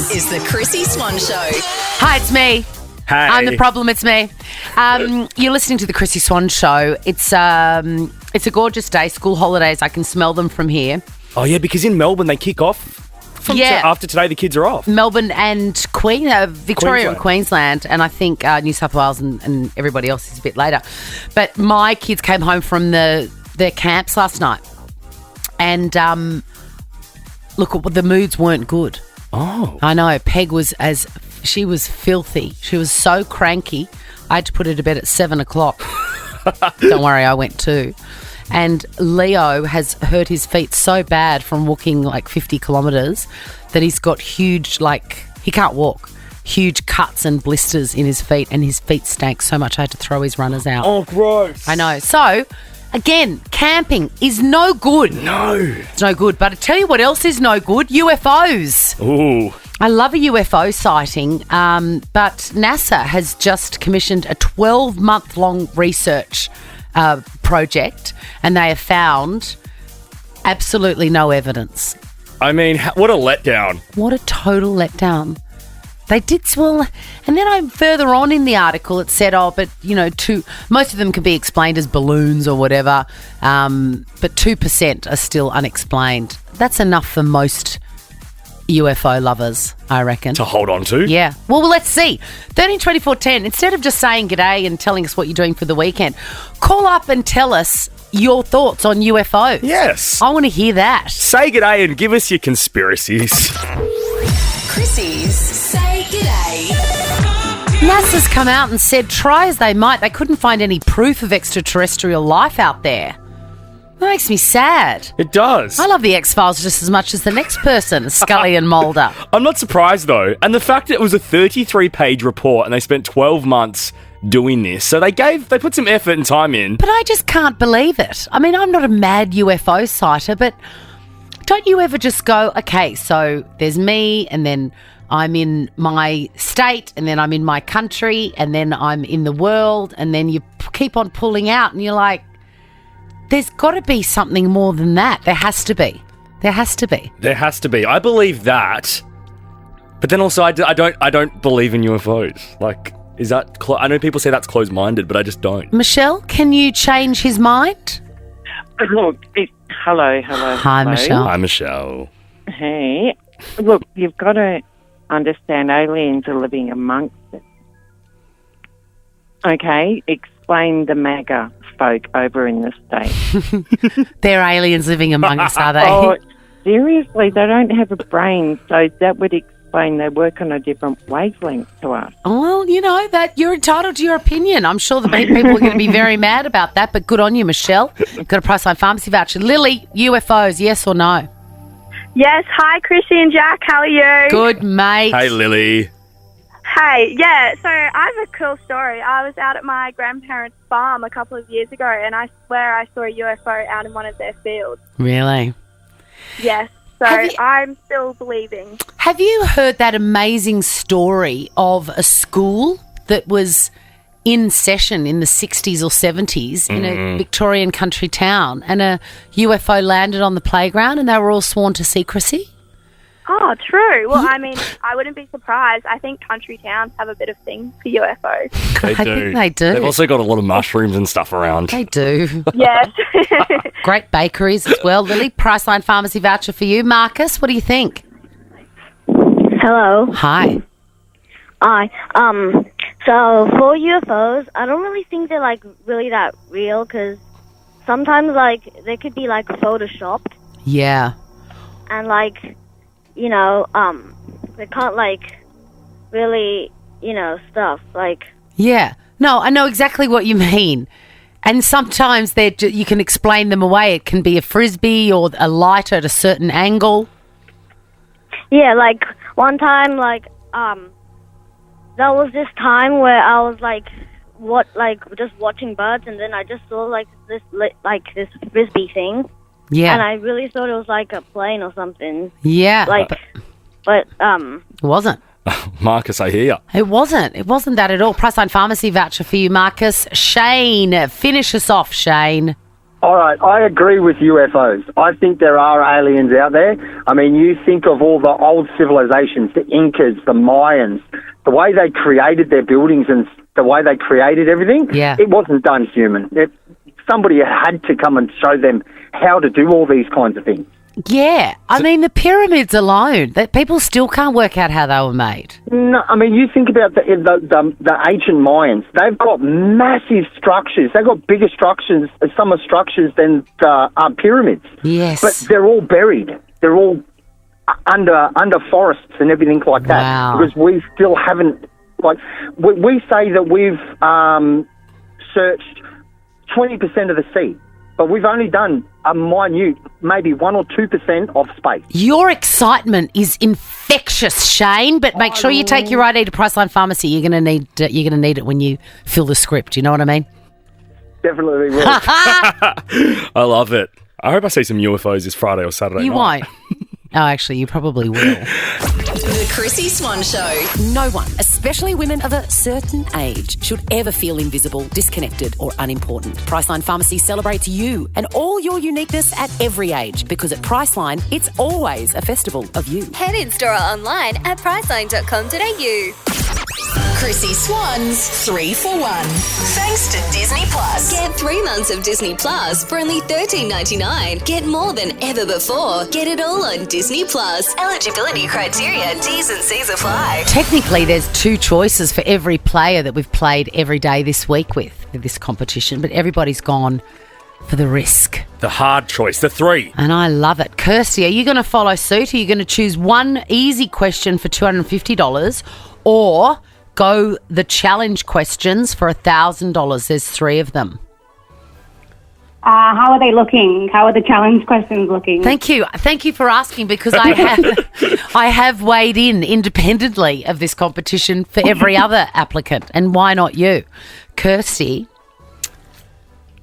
This is the Chrissie Swan Show. Hi, it's me. Hey. I'm the problem, it's me. You're listening to the Chrissie Swan Show. It's a gorgeous day, school holidays. I can smell them from here. Oh, yeah, because in Melbourne they kick off. After today, the kids are off. Melbourne and Victoria and Queensland, and I think New South Wales and everybody else is a bit later. But my kids came home from their camps last night, and look, the moods weren't good. Oh. I know. Peg she was filthy. She was so cranky. I had to put her to bed at 7 o'clock. Don't worry, I went too. And Leo has hurt his feet so bad from walking like 50 kilometres that he's got huge, he can't walk, huge cuts and blisters in his feet, and his feet stank so much I had to throw his runners out. Oh, gross. I know. So, again, camping is no good. No. It's no good. But I tell you what else is no good, UFOs. Ooh. I love a UFO sighting, but NASA has just commissioned a 12-month-long research project, and they have found absolutely no evidence. I mean, what a letdown. What a total letdown. They did, well, and then I'm further on in the article, it said, but, most of them can be explained as balloons or whatever, but 2% are still unexplained. That's enough for most UFO lovers, I reckon. To hold on to? Yeah. Well, let's see. 132410, instead of just saying g'day and telling us what you're doing for the weekend, call up and tell us your thoughts on UFOs. Yes. I want to hear that. Say g'day and give us your conspiracies. Chrissie's Say G'day. NASA's come out and said, try as they might, they couldn't find any proof of extraterrestrial life out there. That makes me sad. It does. I love the X-Files just as much as the next person, Scully and Mulder. I'm not surprised, though. And the fact that it was a 33-page report and they spent 12 months doing this. So they put some effort and time in. But I just can't believe it. I mean, I'm not a mad UFO sighter, but don't you ever just go, okay, so there's me, and then I'm in my state, and then I'm in my country, and then I'm in the world, and then you keep on pulling out, and you're like, there's got to be something more than that. There has to be. There has to be. There has to be. I believe that. But then also, I don't believe in UFOs. Is that... I know people say that's closed-minded, but I just don't. Michelle, can you change his mind? Look, hello. Hi, Michelle. Hi, Michelle. Hey. Look, you've got to understand aliens are living amongst us. Okay? Explain the MAGA folk over in the States. They're aliens living among us, are they? Oh, seriously, they don't have a brain, so that would explain they work on a different wavelength to us. Well, that you're entitled to your opinion. I'm sure the people are going to be very mad about that, but good on you, Michelle. Got a Priceline Pharmacy voucher. Lily, UFOs, yes or no? Yes. Hi, Chrissie and Jack. How are you? Good, mate. Hey, Lily. Hey, yeah. So I have a cool story. I was out at my grandparents' farm a couple of years ago, and I swear I saw a UFO out in one of their fields. Really? Yes. So I'm still believing. Have you heard that amazing story of a school that was in session in the 60s or 70s in a Victorian country town, and a UFO landed on the playground and they were all sworn to secrecy? Oh, true. Well, I mean, I wouldn't be surprised. I think country towns have a bit of thing for UFOs. They do. I think they do. They've also got a lot of mushrooms and stuff around. They do. Yes. Great bakeries as well. Lily, Priceline Pharmacy voucher for you. Marcus, what do you think? Hello. Hi. Hi. So for UFOs, I don't really think they're really that real, because sometimes they could be photoshopped, Yeah. and they can't really stuff Yeah. No, I know exactly what you mean. And sometimes you can explain them away. It can be a frisbee or a light at a certain angle. Yeah, one time there was this time where I was just watching birds, and then I just saw this frisbee thing. Yeah. And I really thought it was a plane or something. Yeah. But it wasn't. Marcus, I hear you. It wasn't. It wasn't that at all. Priceline Pharmacy voucher for you, Marcus. Shane, finish us off, Shane. All right, I agree with UFOs. I think there are aliens out there. I mean, you think of all the old civilizations, the Incas, the Mayans, the way they created their buildings and the way they created everything. Yeah. It wasn't done human. Somebody had to come and show them how to do all these kinds of things. Yeah. I mean, the pyramids alone, that people still can't work out how they were made. No, I mean, you think about the ancient Mayans. They've got massive structures. They've got bigger structures, summer structures than pyramids. Yes. But they're all buried. They're all under forests and everything like that. Wow. Because we still haven't, like, we say that we've searched 20% of the sea. But we've only done a minute, maybe 1 or 2% of space. Your excitement is infectious, Shane. But make sure you take your ID to Priceline Pharmacy. You're gonna need it when you fill the script. You know what I mean? Definitely will. I love it. I hope I see some UFOs this Friday or Saturday You night. won't. Oh, actually, you probably will. The Chrissie Swan Show. No one, especially women of a certain age, should ever feel invisible, disconnected or unimportant. Priceline Pharmacy celebrates you and all your uniqueness at every age, because at Priceline, it's always a festival of you. Head in store or online at priceline.com.au. Chrissie Swan's 3 for 1. Thanks to Disney Plus. Get 3 months of Disney Plus for only $13.99. Get more than ever before. Get it all on Disney Plus. Eligibility criteria, T's and C's apply. Technically, there's 2 choices for every player that we've played every day this week with this competition, but everybody's gone for the risk. The hard choice, the 3. And I love it. Kirsty, are you going to follow suit? Are you going to choose one easy question for $250 or go the challenge questions for $1,000? There's 3 of them. How are they looking? How are the challenge questions looking? Thank you. Thank you for asking, because I have weighed in independently of this competition for every other applicant. And why not you? Kirsty,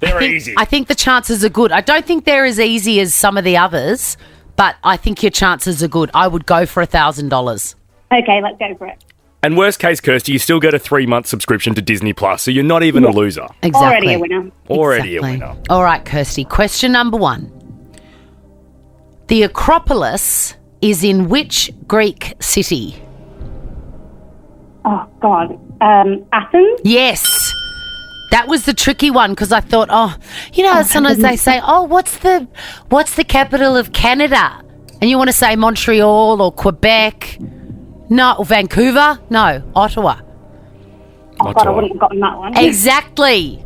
They're easy. I think the chances are good. I don't think they're as easy as some of the others, but I think your chances are good. I would go for $1,000. Okay, let's go for it. And worst case, Kirsty, you still get a 3-month subscription to Disney Plus, so you're not even a loser. Exactly. Already a winner. Already Exactly. a winner. All right, Kirsty. Question number 1. The Acropolis is in which Greek city? Oh, God. Athens? Yes. That was the tricky one, because I thought, sometimes they say, what's the capital of Canada? And you want to say Montreal or Quebec? No, or Vancouver? No, Ottawa. Oh, God, I wouldn't have gotten that one. Exactly.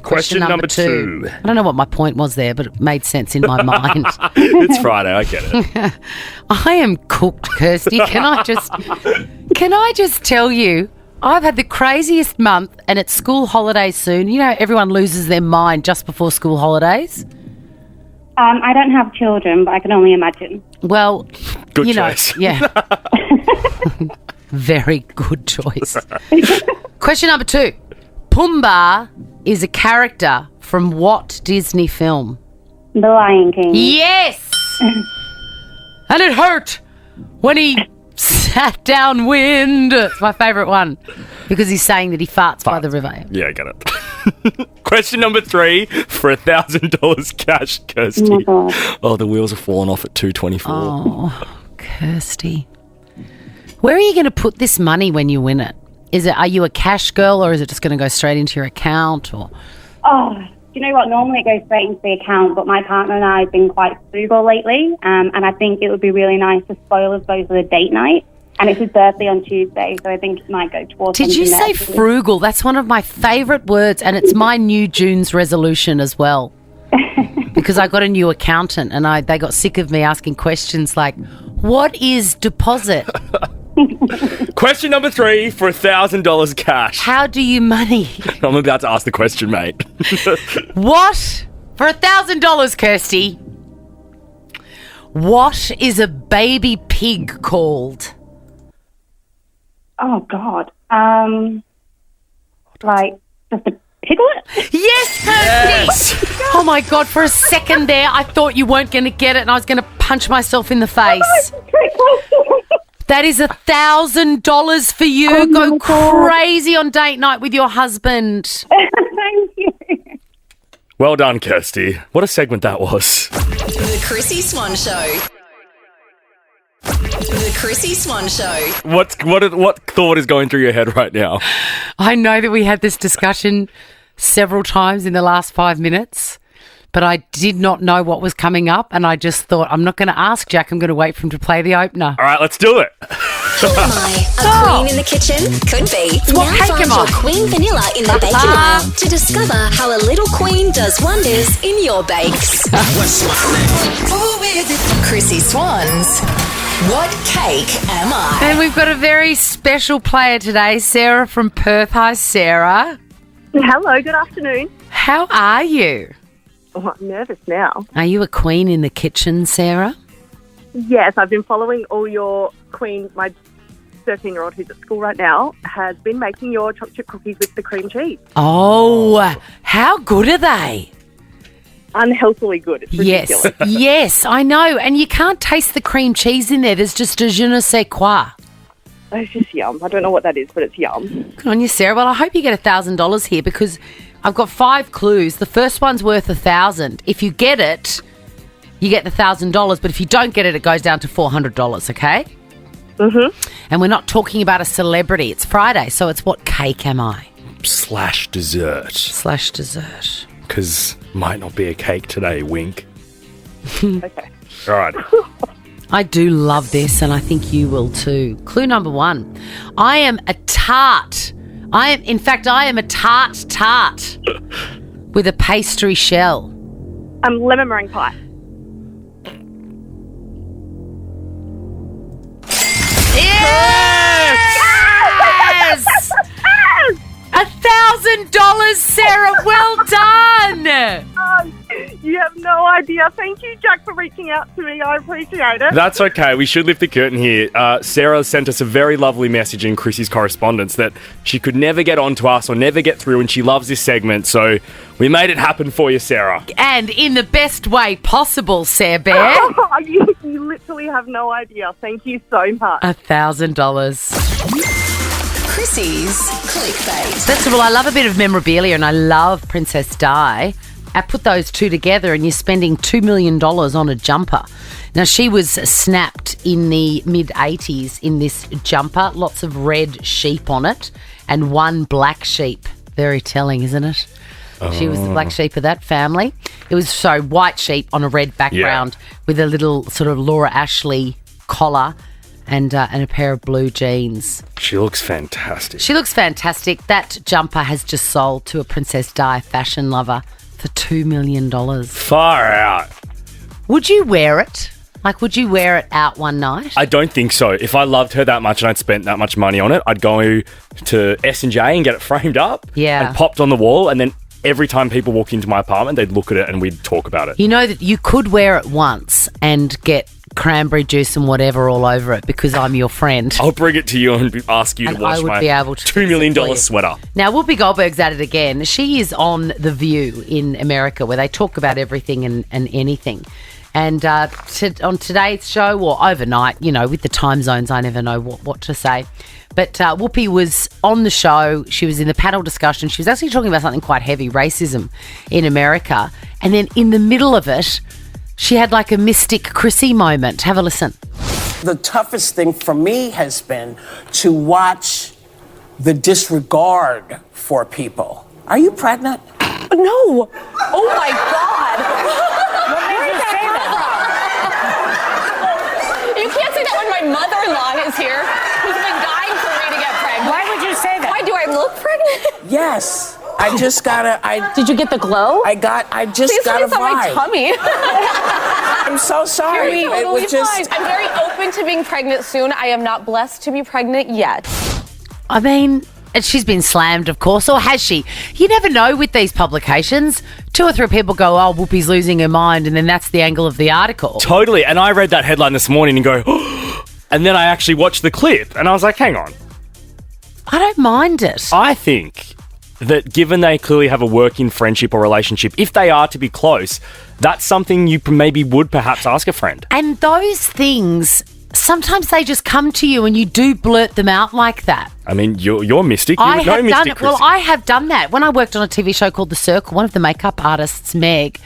Question number 2. I don't know what my point was there, but it made sense in my mind. It's Friday, I get it. I am cooked, Kirsty. Can I just tell you, I've had the craziest month, and it's school holidays soon. You know, everyone loses their mind just before school holidays. I don't have children, but I can only imagine. Well, Good choice. Yeah. Very good choice. Question number 2. Pumbaa is a character from what Disney film? The Lion King. Yes! And it hurt when he sat downwind. It's my favourite one, because he's saying that he farts by the river. Yeah, I get it. Question number 3 for $1,000 cash, Kirsty. Oh, my God. Oh, the wheels are falling off at 2:24. Oh, Kirsty. Where are you going to put this money when you win it? Are you a cash girl, or is it just going to go straight into your account? Or Oh, do you know what? Normally it goes straight into the account, but my partner and I have been quite frugal lately, and I think it would be really nice to spoil us both with a date night. And it's his birthday on Tuesday, so I think it might go towards Did you something say there. frugal? That's one of my favourite words, and it's my new June's resolution as well. Because I got a new accountant, and they got sick of me asking questions like, what is deposit? Question number 3 for $1,000 cash. How do you money? I'm about to ask the question, mate. What? For $1,000, Kirsty. What is a baby pig called? Oh, God. Like, just a piglet? Yes, Kirsty! Oh, my God, for a second there, I thought you weren't going to get it, and I was going to punch myself in the face. That is $1,000 for you. Oh, Go my God. crazy on date night with your husband. Thank you. Well done, Kirsty. What a segment that was. The Chrissie Swan Show. The Chrissie Swan Show. What thought is going through your head right now? I know that we had this discussion several times in the last 5 minutes, but I did not know what was coming up, and I just thought, I'm not going to ask Jack. I'm going to wait for him to play the opener. All right, let's do it. Who am I? A queen in the kitchen? Could be. What Now cake find am your I? queen vanilla in the baking aisle to discover how a little queen does wonders in your bakes. Chrissie Swans. What cake am I? And we've got a very special player today, Sarah from Perth. Hi, Sarah. Hello, good afternoon. How are you? Oh, I'm nervous now. Are you a queen in the kitchen, Sarah? Yes, I've been following all your queens. My 13-year-old who's at school right now has been making your chocolate chip cookies with the cream cheese. Oh, how good are they? Unhealthily good. It's ridiculous. Yes, yes, I know. And you can't taste the cream cheese in there. There's just a je ne sais quoi. It's just yum. I don't know what that is, but it's yum. Good on you, Sarah. Well, I hope you get $1,000 here because I've got 5 clues. The first one's worth $1,000. If you get it, you get the $1,000. But if you don't get it, it goes down to $400, okay? Mm-hmm. And we're not talking about a celebrity. It's Friday, so it's what cake am I? / dessert. / dessert. Because might not be a cake today, wink. Okay. All right. I do love this, and I think you will too. Clue number 1. I am a tart. I am a tart with a pastry shell. Lemon meringue pie. Yes! $1,000, Sarah. Well done. You have no idea. Thank you, Jack, for reaching out to me. I appreciate it. That's okay. We should lift the curtain here. Sarah sent us a very lovely message in Chrissie's correspondence that she could never get on to us or never get through, and she loves this segment. So we made it happen for you, Sarah. And in the best way possible, Sarah Bear. You literally have no idea. Thank you so much. $1,000. Chrissie's clickbait. First of all, I love a bit of memorabilia and I love Princess Di. I put those two together and you're spending $2 million on a jumper. Now, she was snapped in the mid-80s in this jumper. Lots of red sheep on it and one black sheep. Very telling, isn't it? She was the black sheep of that family. It was white sheep on a red background with a little sort of Laura Ashley collar and a pair of blue jeans. She looks fantastic. She looks fantastic. That jumper has just sold to a Princess Di fashion lover for $2 million. Far out. Would you wear it? Like, would you wear it out one night? I don't think so. If I loved her that much and I'd spent that much money on it, I'd go to S&J and get it framed up and popped on the wall, and then every time people walk into my apartment, they'd look at it and we'd talk about it. You know that you could wear it once and get cranberry juice and whatever all over it because I'm your friend. I'll bring it to you and ask you to wash my $2 million sweater. Now, Whoopi Goldberg's at it again. She is on The View in America where they talk about everything and anything. And on today's show, or overnight, with the time zones, I never know what to say. But Whoopi was on the show. She was in the panel discussion. She was actually talking about something quite heavy, racism in America. And then in the middle of it, she had like a mystic Chrissie moment. Have a listen. The toughest thing for me has been to watch the disregard for people. Are you pregnant? No. Oh, my God. What made you say that? You can't say that when my mother-in-law is here, who's been dying for me to get pregnant. Why would you say that? Why do I look pregnant? Yes. I just got Did you get the glow? I just Please got a vibe. my tummy. I'm so sorry. You're totally fine. I'm very open to being pregnant soon. I am not blessed to be pregnant yet. I mean, she's been slammed, of course, or has she? You never know with these publications. 2 or 3 people go, oh, Whoopi's losing her mind, and then that's the angle of the article. Totally. And I read that headline this morning and go, oh, and then I actually watched the clip and I was like, hang on. I don't mind it. I think that given they clearly have a working friendship or relationship, if they are to be close, that's something you maybe would perhaps ask a friend. And those things sometimes they just come to you and you do blurt them out like that. I mean, you're Mystic. You I would know have Mystic, done it. Well, Chrissie. I have done that. When I worked on a TV show called The Circle, one of the makeup artists, Meg,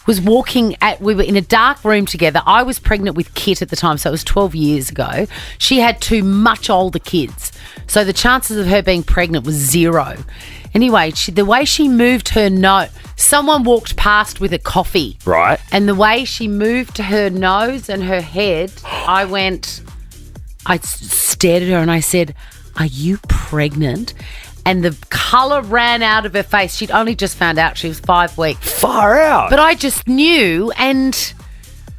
was we were in a dark room together. I was pregnant with Kit at the time, so it was 12 years ago. She had 2 much older kids. So the chances of her being pregnant was 0. Anyway, the way she moved her nose, someone walked past with a coffee. Right. And the way she moved her nose and her head, I stared at her and I said, "Are you pregnant?" And the colour ran out of her face. She'd only just found out she was 5 weeks. Far out. But I just knew, and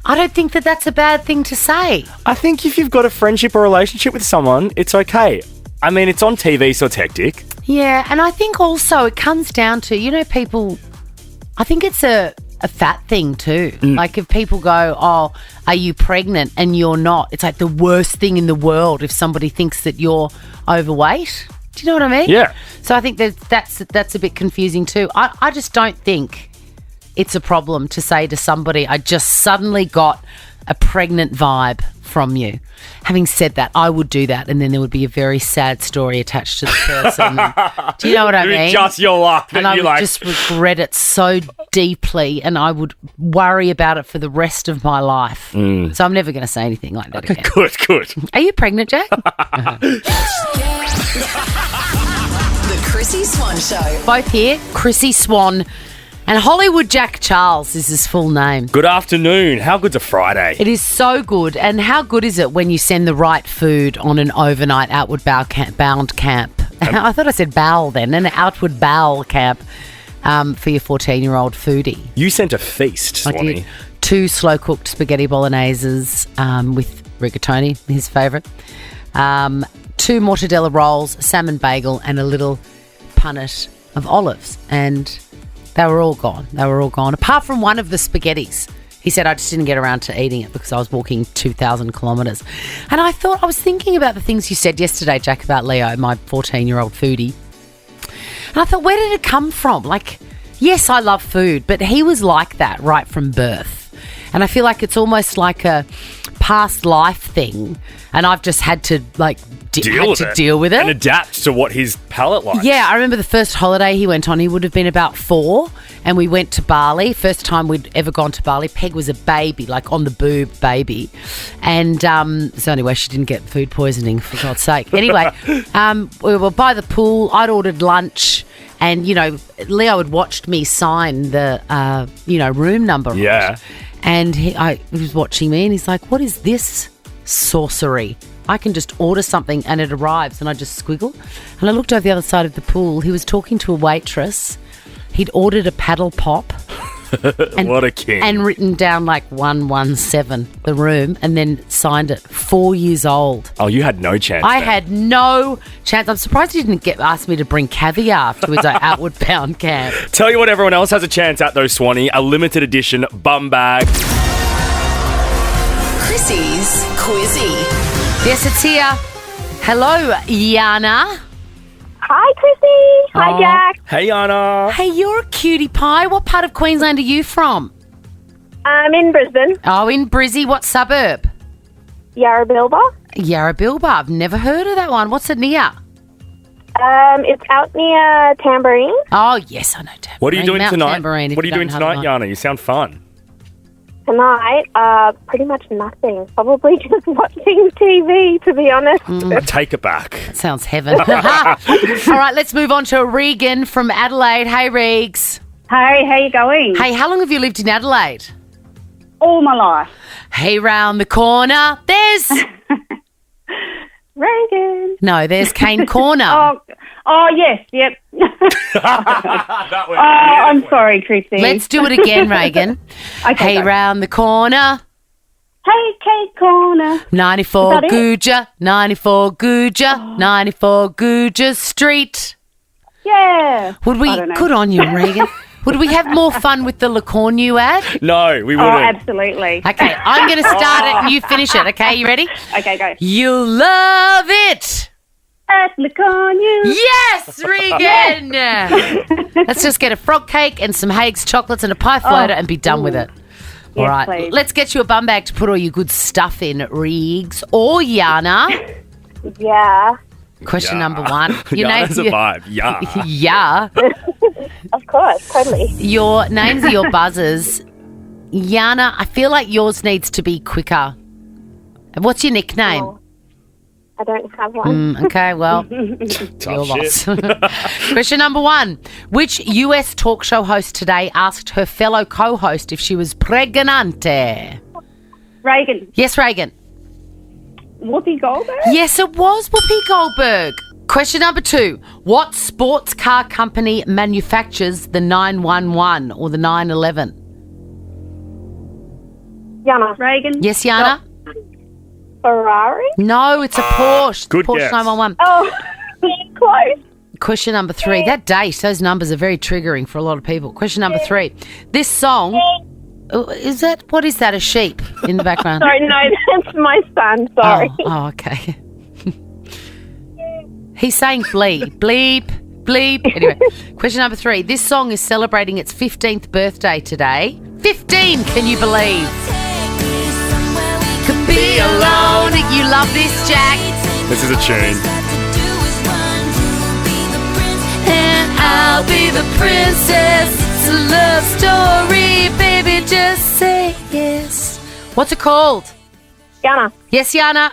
I don't think that that's a bad thing to say. I think if you've got a friendship or relationship with someone, it's okay. I mean, it's on TV, so it's hectic. Yeah, and I think also it comes down to, people, I think it's a fat thing too. Like if people go, "Oh, are you pregnant?" and you're not, it's like the worst thing in the world if somebody thinks that you're overweight. Do you know what I mean? Yeah. So I think that's a bit confusing too. I just don't think it's a problem to say to somebody, "I just suddenly got a pregnant vibe from you." Having said that, I would do that, and then there would be a very sad story attached to the person. Do you know what I mean? Just your luck. And I would just regret it so deeply, and I would worry about it for the rest of my life. So I'm never going to say anything like that again. Good. Are you pregnant, Jack? The Chrissie Swan Show. Both here, Chrissie Swan and Hollywood Jack Charles is his full name. Good afternoon. How good's a Friday? It is so good. And how good is it when you send the right food on an overnight outward bound camp? I thought I said bowel then, an outward bowel camp for your 14-year-old foodie. You sent a feast, Swanee. I did. 2 slow-cooked spaghetti bologneses with rigatoni, his favourite. 2 mortadella rolls, salmon bagel, and a little punnet of olives. And they were all gone. Apart from one of the spaghettis. He said, "I just didn't get around to eating it because I was walking 2,000 kilometres." And I was thinking about the things you said yesterday, Jack, about Leo, my 14-year-old foodie. And I thought, where did it come from? Like, yes, I love food, but he was like that right from birth. And I feel like it's almost like a past life thing. And I've just had to, deal with it. And adapt to what his palate likes. Yeah, I remember the first holiday he went on, he would have been about 4, and we went to Bali. First time we'd ever gone to Bali. Peg was a baby, like on the boob baby. And it's the only way she didn't get food poisoning, for God's sake. Anyway, we were by the pool. I'd ordered lunch. And, Leo had watched me sign the, room number. Yeah. And he was watching me and he's like, "What is this sorcery? I can just order something and it arrives," and I just squiggle. And I looked over the other side of the pool. He was talking to a waitress. He'd ordered a paddle pop. What a king. And written down 117, the room, and then signed it. 4 years old. Oh, you had no chance. I had no chance. I'm surprised he didn't ask me to bring caviar to his outward bound camp. Tell you what, everyone else has a chance at though, Swanee. A limited edition bum bag. Chrissie's Quizzy. Yes, it's here. Hello, Yana. Hi, Chrissie. Hi, Jack. Hey, Anna. Hey, you're a cutie pie. What part of Queensland are you from? I'm in Brisbane. Oh, in Brizzy. What suburb? Yarrabilba. Yarrabilba. I've never heard of that one. What's it near? It's out near Tambourine. Oh, yes, I know Tambourine. What are you doing Mount tonight? Tambourine, What are you doing tonight, Yana? You sound fun. Tonight, pretty much nothing. Probably just watching TV, to be honest. Take it back. That sounds heaven. All right, let's move on to Regan from Adelaide. Hey, Regs. Hey, how you going? Hey, how long have you lived in Adelaide? All my life. Hey, round the corner, there's... Regan. No, there's Cane Corner. Oh, yes, yep. I'm sorry, Chrissie. Let's do it again, Regan. Okay, hey, go. round the corner. Hey, Kate Corner. 94 Is that it? Gooja, 94 Gooja, 94 Gooja Street. Yeah. Would we? I don't know. Good on you, Regan. Would we have more fun with the Lacornu ad? No, we Oh, wouldn't. absolutely. Okay, I'm going to start it and you finish it. Okay, you ready? Okay, go. You'll love it. At Lacornu. Yes, Regan. Let's just get a frog cake and some Hague's chocolates and a pie floater and be done with it. All Yes, right, please. let's get you a bum bag to put all your good stuff in, Riggs or Yana. Yeah, Question number one. Yana's a vibe. Yeah. Yeah. of course, totally. Your names are your buzzers. Yana, I feel like yours needs to be quicker. What's your nickname? Oh, I don't have one. Okay, well, your loss. Question number one. Which US talk show host today asked her fellow co-host if she was pregnante? Reagan. Yes, Reagan. Whoopi Goldberg? Yes, it was Whoopi Goldberg. Question number two. What sports car company manufactures the 911 or the 911? Yana. Reagan. Yes, Yana? Ferrari? No, it's a Porsche. good Porsche guess. 911. Oh, close. Question number three. That date, those numbers are very triggering for a lot of people. Question number three. This song, what is that, a sheep in the background? Sorry, no, that's my son. Sorry. Oh, okay. He's saying bleep, bleep, bleep. Anyway, question number three. This song is celebrating its 15th birthday today. 15, can you believe? Could be alone. You love this, Jack. This is a tune. And I'll be the princess. It's a love story, baby. Just say yes. What's it called? Yana. Yes, Yana.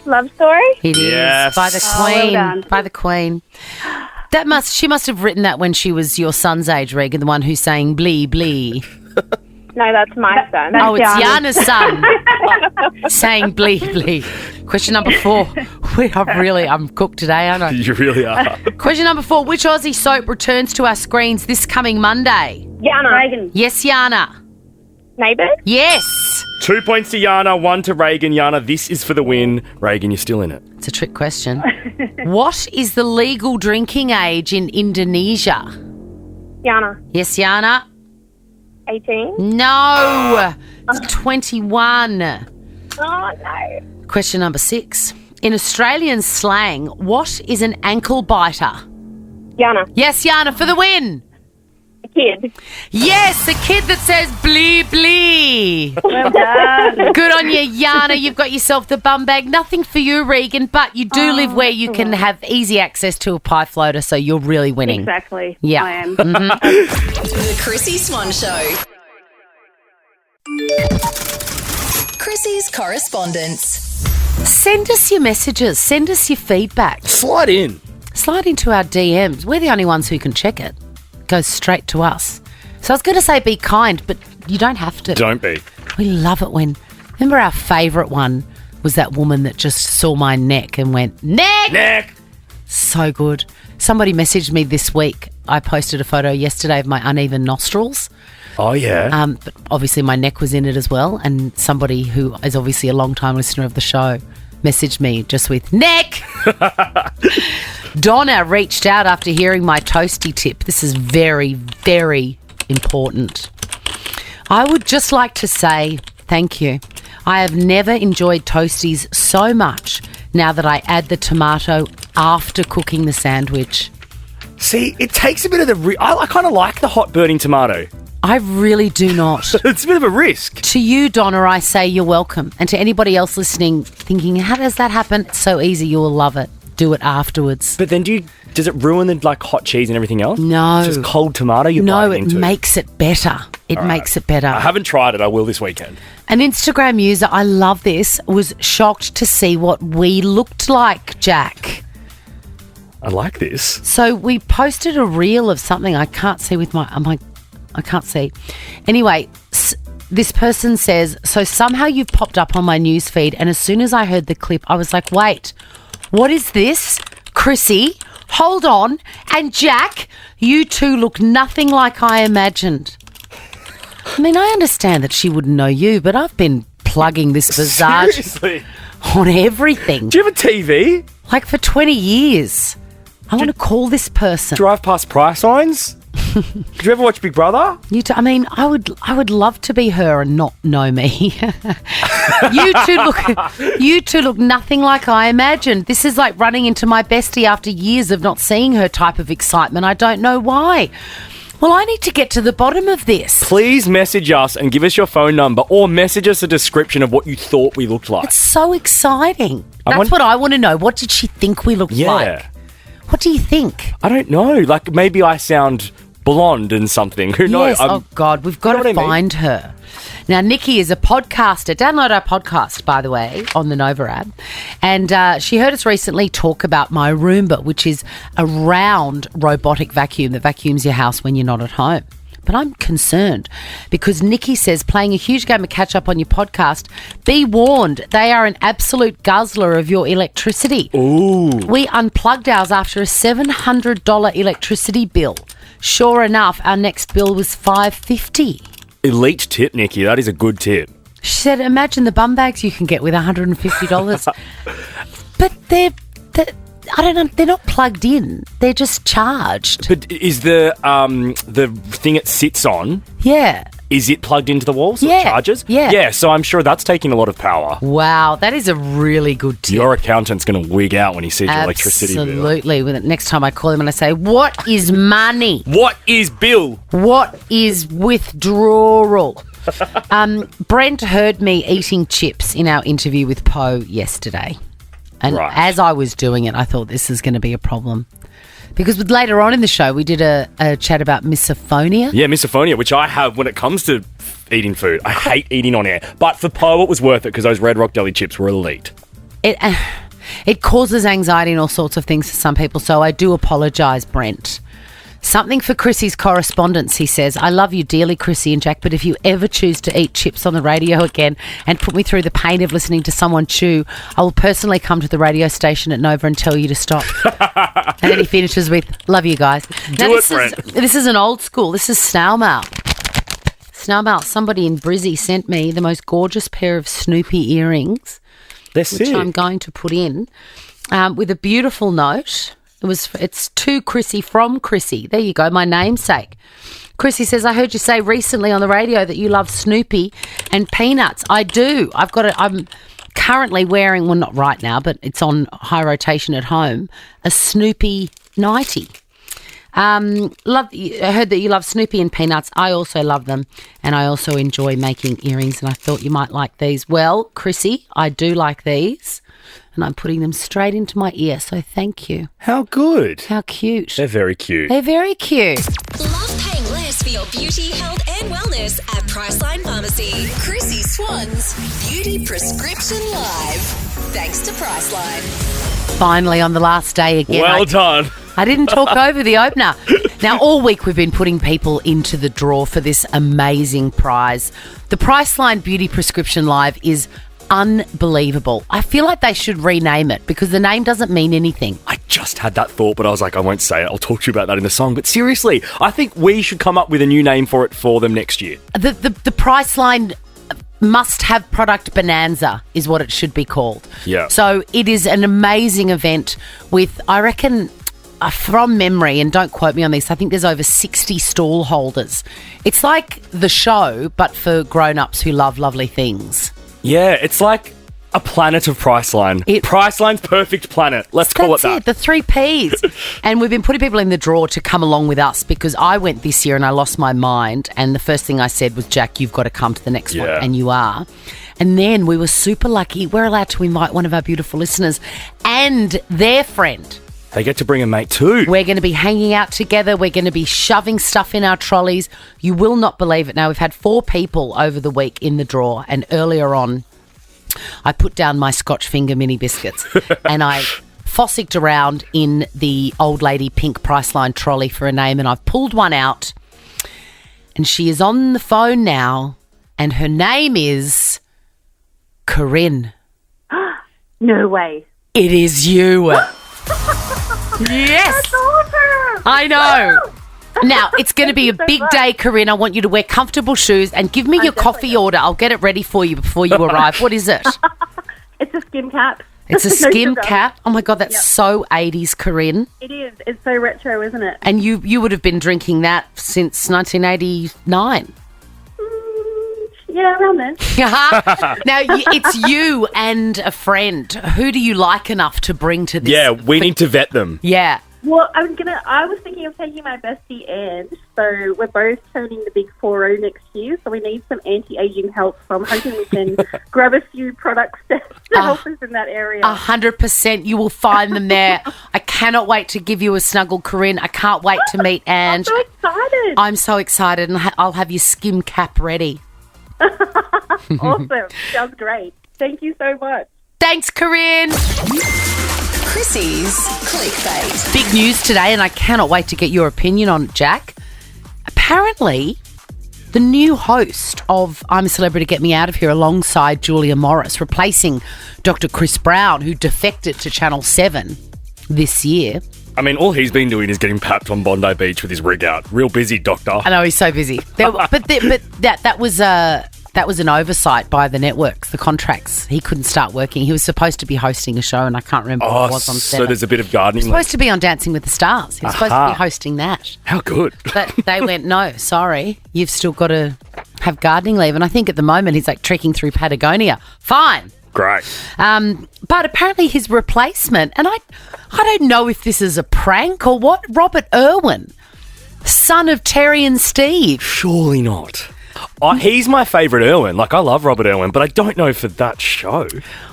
Love story? It is Yes. by the well Queen. done. By the Queen. She must have written that when she was your son's age, Regan, the one who's saying blee blee. No, that's my son. Oh, it's Yana's son saying blee blee. Question number four. I'm cooked today, aren't I? You really are. Question number four. Which Aussie soap returns to our screens this coming Monday? Yana. Reagan. Yes, Yana. Neighbours? Yes. 2 points to Yana, 1 to Reagan. Yana, this is for the win. Reagan, you're still in it. It's a trick question. What is the legal drinking age in Indonesia? Yana. Yes, Yana. 18? No. It's 21. Oh, no. Question number 6. In Australian slang, what is an ankle biter? Yana. Yes, Yana, for the win. A kid. Yes, the kid that says blee blee. Well done. Good on you, Yana. You've got yourself the bum bag. Nothing for you, Regan, but you do live where you can have easy access to a pie floater, so you're really winning. Exactly. Yeah. I am. The Chrissie Swan Show. Chrissie's correspondence. Send us your messages. Send us your feedback. Slide in. Slide into our DMs. We're the only ones who can check it. It goes straight to us. So I was going to say be kind, but you don't have to. Don't be. We love it when... Remember our favourite one was that woman that just saw my neck and went, neck! Neck! So good. Somebody messaged me this week. I posted a photo yesterday of my uneven nostrils. Oh, yeah. But obviously my neck was in it as well. And somebody who is obviously a long-time listener of the show messaged me just with, neck! Donna reached out after hearing my toasty tip. This is very, very important. I would just like to say thank you. I have never enjoyed toasties so much now that I add the tomato after cooking the sandwich. See, it takes a bit of the... I kind of like the hot burning tomato. I really do not. It's a bit of a risk. To you, Donna, I say you're welcome. And to anybody else listening, thinking, how does that happen? It's so easy. You'll love it. Do it afterwards. But then does it ruin the hot cheese and everything else? No. It's just cold tomato you're biting into? No, it makes it better. It makes it better. I haven't tried it. I will this weekend. An Instagram user, I love this, was shocked to see what we looked like, Jack. I like this. So we posted a reel of something I can't see with my... I can't see. Anyway, this person says, so somehow you've popped up on my newsfeed, and as soon as I heard the clip, I was like, wait, what is this? Chrissie, hold on. And Jack, you two look nothing like I imagined. I mean, I understand that she wouldn't know you, but I've been plugging this visage Seriously? on everything. Do you have a TV? Like for 20 years. I want to call this person. Drive past price signs? Did you ever watch Big Brother? I mean, I would love to be her and not know me. You two look nothing like I imagined. This is like running into my bestie after years of not seeing her type of excitement. I don't know why. Well, I need to get to the bottom of this. Please message us and give us your phone number or message us a description of what you thought we looked like. It's so exciting. That's what I want to know. What did she think we looked like? What do you think? I don't know. Like, maybe I sound blonde and something. Who knows? Yes. Oh, God. We've got to find her. Now, Nikki is a podcaster. Download our podcast, by the way, on the Nova app. And she heard us recently talk about my Roomba, which is a round robotic vacuum that vacuums your house when you're not at home. But I'm concerned because Nikki says playing a huge game of catch-up on your podcast, be warned, they are an absolute guzzler of your electricity. Ooh. We unplugged ours after a $700 electricity bill. Sure enough, our next bill was $550. Elite tip, Nikki. That is a good tip. She said, imagine the bum bags you can get with $150. But they're I don't know, they're not plugged in. They're just charged. But is the thing it sits on... Yeah. Is it plugged into the wall so Yeah. it charges? Yeah. Yeah, so I'm sure that's taking a lot of power. Wow, that is a really good tip. Your accountant's going to wig out when he sees your electricity bill. Absolutely. Next time I call him and I say, what is money? What is bill? What is withdrawal? Brent heard me eating chips in our interview with Poe yesterday. And as I was doing it, I thought this is going to be a problem. Because later on in the show, we did a chat about misophonia. Yeah, misophonia, which I have when it comes to eating food. I hate eating on air. But for Poe, it was worth it because those Red Rock Deli chips were elite. It causes anxiety and all sorts of things for some people, so I do apologise, Brent. Something for Chrissie's correspondence, he says. I love you dearly, Chrissie and Jack, but if you ever choose to eat chips on the radio again and put me through the pain of listening to someone chew, I will personally come to the radio station at Nova and tell you to stop. And then he finishes with, love you guys. Brent. This is an old school. This is snail mail. Snail mail. Somebody in Brizzy sent me the most gorgeous pair of Snoopy earrings, which I'm going to put in, with a beautiful note. It's to Chrissie from Chrissie. There you go, my namesake. Chrissie says, I heard you say recently on the radio that you love Snoopy and peanuts. I do. I'm currently wearing, well, not right now, but it's on high rotation at home, a Snoopy nightie. I heard that you love Snoopy and peanuts. I also love them, and I also enjoy making earrings, and I thought you might like these. Well, Chrissie, I do like these, and I'm putting them straight into my ear, so thank you. How good. How cute. They're very cute. They're very cute. Love paying less for your beauty, health and wellness at Priceline Pharmacy. Chrissy Swan's Beauty Prescription Live. Thanks to Priceline. Finally, on the last day again. Well done. I didn't talk over the opener. Now, all week we've been putting people into the draw for this amazing prize. The Priceline Beauty Prescription Live is unbelievable. I feel like they should rename it because the name doesn't mean anything. I just had that thought, but I was like, I won't say it. I'll talk to you about that in the song. But seriously, I think we should come up with a new name for it for them next year. The Priceline must-have product bonanza is what it should be called. Yeah. So it is an amazing event with, I reckon, from memory, and don't quote me on this, I think there's over 60 stall holders. It's like the show, but for grown-ups who love lovely things. Yeah, it's like a planet of Priceline. Priceline's perfect planet. Let's call it that. The 3 Ps. And we've been putting people in the draw to come along with us because I went this year and I lost my mind. And the first thing I said was, Jack, you've got to come to the next one. And you are. And then we were super lucky. We're allowed to invite one of our beautiful listeners and their friend. They get to bring a mate too. We're going to be hanging out together. We're going to be shoving stuff in our trolleys. You will not believe it. Now, we've had 4 people over the week in the draw, and earlier on, I put down my Scotch finger mini biscuits and I fossicked around in the old lady pink Priceline trolley for a name, and I've pulled one out, and she is on the phone now, and her name is Corinne. No way. It is you. Yes. That's awesome. I know. Now, it's going to be a big day, Corinne. I want you to wear comfortable shoes and give me your coffee order. I'll get it ready for you before you arrive. What is it? It's a skim cap. It's a skim cap? Oh, my God, that's so 80s, Corinne. It is. It's so retro, isn't it? And you would have been drinking that since 1989. Yeah, around then. Now, it's you and a friend. Who do you like enough to bring to this? Yeah, we need to vet them. Yeah. Well, I was thinking of taking my bestie Ange. So we're both turning the big 40 next year. So we need some anti-aging help. So I'm hoping we can grab a few products to help us in that area. 100%. You will find them there. I cannot wait to give you a snuggle, Corinne. I can't wait to meet Ange. I'm so excited. I'm so excited, and I'll have your skim cap ready. Awesome. Sounds great. Thank you so much. Thanks, Corinne. Chrissie's Clickbait. Big news today, and I cannot wait to get your opinion on it, Jack. Apparently, the new host of I'm a Celebrity, Get Me Out of Here alongside Julia Morris, replacing Dr. Chris Brown, who defected to Channel 7 this year. I mean, all he's been doing is getting papped on Bondi Beach with his rig out. Real busy, doctor. I know, he's so busy. That was an oversight by the networks, the contracts. He couldn't start working. He was supposed to be hosting a show, and I can't remember what it was on set. So there's a bit of gardening. He was supposed to be on Dancing with the Stars. He was supposed to be hosting that. How good. But they went, no, sorry, you've still got to have gardening leave. And I think at the moment he's like trekking through Patagonia. Fine. Great. But apparently his replacement, and I don't know if this is a prank or what, Robert Irwin, son of Terry and Steve. Surely not. He's my favourite Irwin. Like, I love Robert Irwin, but I don't know for that show.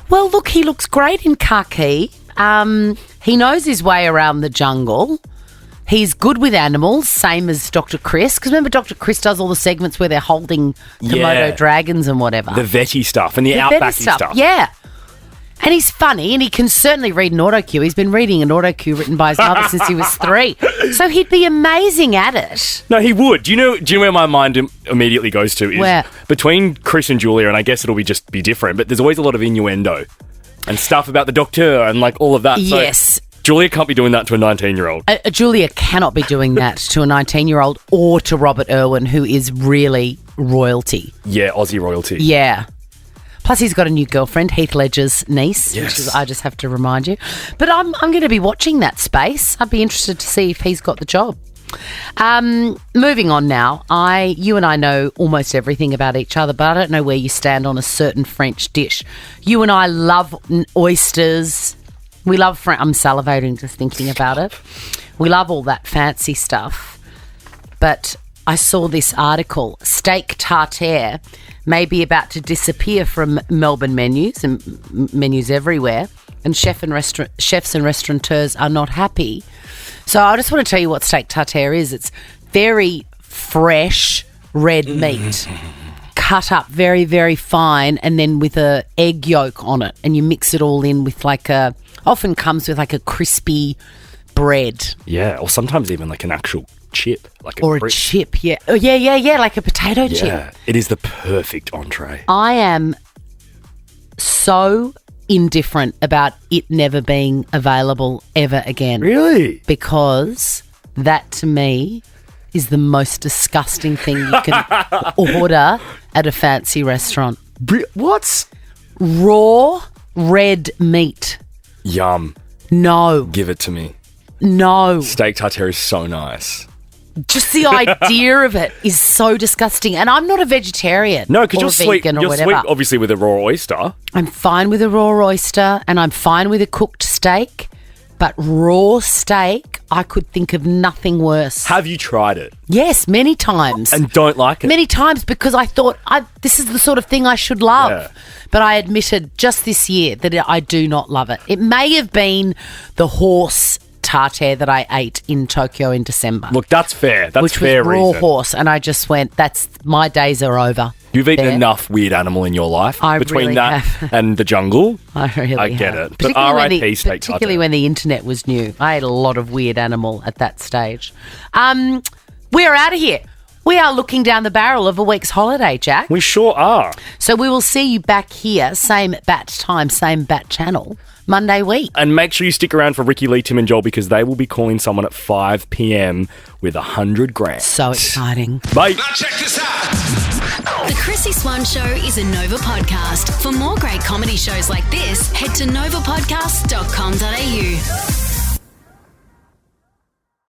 Well, look, he looks great in khaki. He knows his way around the jungle. He's good with animals, same as Dr. Chris. Because remember, Dr. Chris does all the segments where they're holding Komodo dragons and whatever. The vetty stuff and the outbacky stuff. Yeah. And he's funny, and he can certainly read an autocue. He's been reading an autocue written by his mother since he was 3. So he'd be amazing at it. No, he would. Do you know where my mind immediately goes to? Is where? Between Chris and Julia, and I guess it'll just be different, but there's always a lot of innuendo and stuff about the doctor and like all of that. Yes. So Julia can't be doing that to a 19-year-old. Julia cannot be doing that to a 19-year-old or to Robert Irwin, who is really royalty. Yeah, Aussie royalty. Yeah. Plus, he's got a new girlfriend, Heath Ledger's niece, yes. which is, I just have to remind you. But I'm going to be watching that space. I'd be interested to see if he's got the job. Moving on now. You and I know almost everything about each other, but I don't know where you stand on a certain French dish. You and I love oysters. We love I'm salivating just thinking about it. We love all that fancy stuff. But I saw this article, steak tartare may be about to disappear from Melbourne menus and menus everywhere, and chefs and restaurateurs are not happy. So I just want to tell you what steak tartare is. It's very fresh red meat, cut up very, very fine, and then with a egg yolk on it, and you mix it all in with often comes with like a crispy bread. Yeah, or sometimes even like an actual chip. A chip, yeah. Oh, yeah, like a potato chip. Yeah, it is the perfect entree. I am so indifferent about it never being available ever again. Really? Because that to me is the most disgusting thing you can order at a fancy restaurant. What? Raw red meat. Yum. No. Give it to me. No. Steak tartare is so nice. Just the idea of it is so disgusting. And I'm not a vegetarian. No, because you're sweet. Vegan or You're whatever. sweet, obviously, with a raw oyster. I'm fine with a raw oyster, and I'm fine with a cooked steak. But raw steak, I could think of nothing worse. Have you tried it? Yes, many times. And don't like it? Many times, because I thought this is the sort of thing I should love. Yeah. But I admitted just this year that I do not love it. It may have been the horse tartare that I ate in Tokyo in December. Look, that's fair. That's which fair was raw reason. horse, and I just went, my days are over. You've eaten there. enough weird animal in your life. Between really that have. and the jungle. I really I get have. it. But R.I.P. steak Particularly tartare. when the internet was new. I ate a lot of weird animal at that stage. We're out of here. We are looking down the barrel of a week's holiday, Jack. We sure are. So we will see you back here, same bat time, same bat channel, Monday week. And make sure you stick around for Ricky, Lee, Tim and Joel, because they will be calling someone at 5 p.m. with 100 grand. So exciting. Bye. Now check this out. The Chrissy Swan Show is a Nova podcast. For more great comedy shows like this, head to novapodcast.com.au.